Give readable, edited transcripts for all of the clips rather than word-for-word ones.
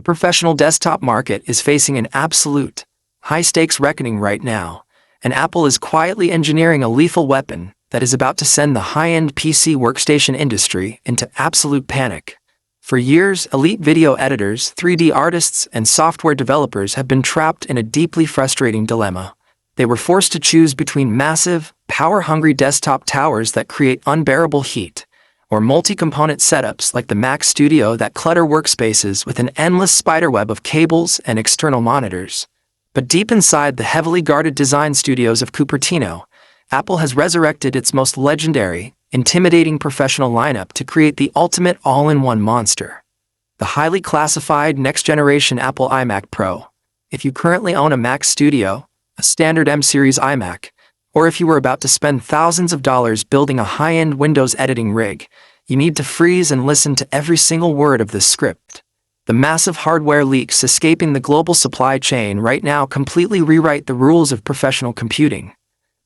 professional desktop market is facing an absolute, high-stakes reckoning right now, and Apple is quietly engineering a lethal weapon that is about to send the high-end PC workstation industry into absolute panic. For years, elite video editors, 3D artists, and software developers have been trapped in a deeply frustrating dilemma. They were forced to choose between massive, power-hungry desktop towers that create unbearable heat, or multi-component setups like the Mac Studio that clutter workspaces with an endless spiderweb of cables and external monitors. But deep inside the heavily guarded design studios of Cupertino, Apple has resurrected its most legendary, intimidating professional lineup to create the ultimate all-in-one monster. The highly classified next-generation Apple iMac Pro. If you currently own a Mac Studio, a standard M-series iMac, or if you were about to spend thousands of dollars building a high-end Windows editing rig, you need to freeze and listen to every single word of this script. The massive hardware leaks escaping the global supply chain right now completely rewrite the rules of professional computing,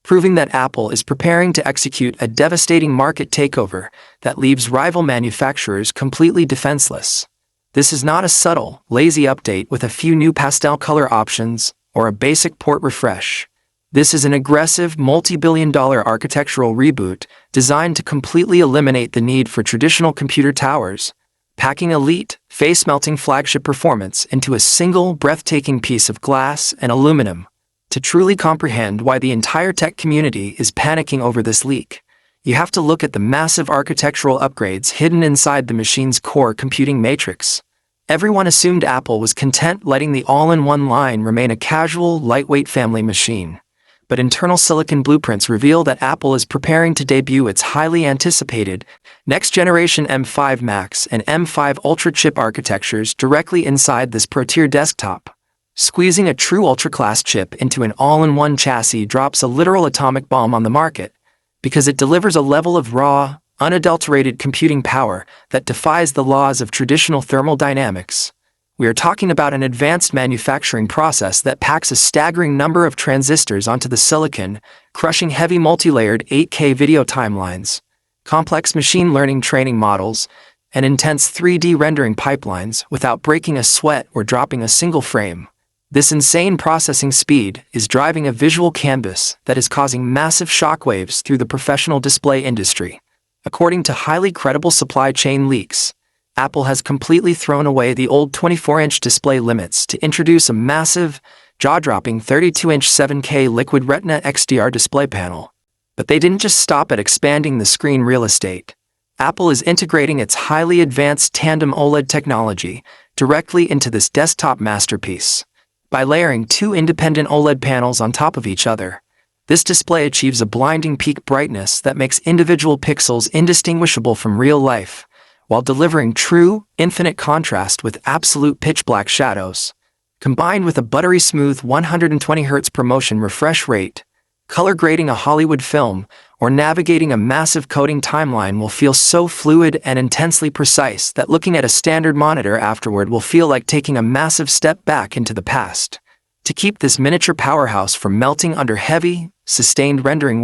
proving that Apple is preparing to execute a devastating market takeover that leaves rival manufacturers completely defenseless. This is not a subtle, lazy update with a few new pastel color options or a basic port refresh. This is an aggressive, multi-billion-dollar architectural reboot designed to completely eliminate the need for traditional computer towers, packing elite, face-melting flagship performance into a single, breathtaking piece of glass and aluminum. To truly comprehend why the entire tech community is panicking over this leak, you have to look at the massive architectural upgrades hidden inside the machine's core computing matrix. Everyone assumed Apple was content letting the all-in-one line remain a casual, lightweight family machine. But internal silicon blueprints reveal that Apple is preparing to debut its highly anticipated next-generation M5 Max and M5 Ultra chip architectures directly inside this pro-tier desktop. Squeezing a true ultra-class chip into an all-in-one chassis drops a literal atomic bomb on the market, because it delivers a level of raw, unadulterated computing power that defies the laws of traditional thermodynamics. We are talking about an advanced manufacturing process that packs a staggering number of transistors onto the silicon, crushing heavy multi-layered 8K video timelines, complex machine learning training models, and intense 3D rendering pipelines without breaking a sweat or dropping a single frame. This insane processing speed is driving a visual canvas that is causing massive shockwaves through the professional display industry. According to highly credible supply chain leaks, Apple has completely thrown away the old 24-inch display limits to introduce a massive, jaw-dropping 32-inch 7K Liquid Retina XDR display panel. But they didn't just stop at expanding the screen real estate. Apple is integrating its highly advanced tandem OLED technology directly into this desktop masterpiece. By layering two independent OLED panels on top of each other, this display achieves a blinding peak brightness that makes individual pixels indistinguishable from real life, while delivering true, infinite contrast with absolute pitch-black shadows. Combined with a buttery smooth 120Hz per motion refresh rate, color grading a Hollywood film, or navigating a massive coding timeline will feel so fluid and intensely precise that looking at a standard monitor afterward will feel like taking a massive step back into the past. To keep this miniature powerhouse from melting under heavy, sustained rendering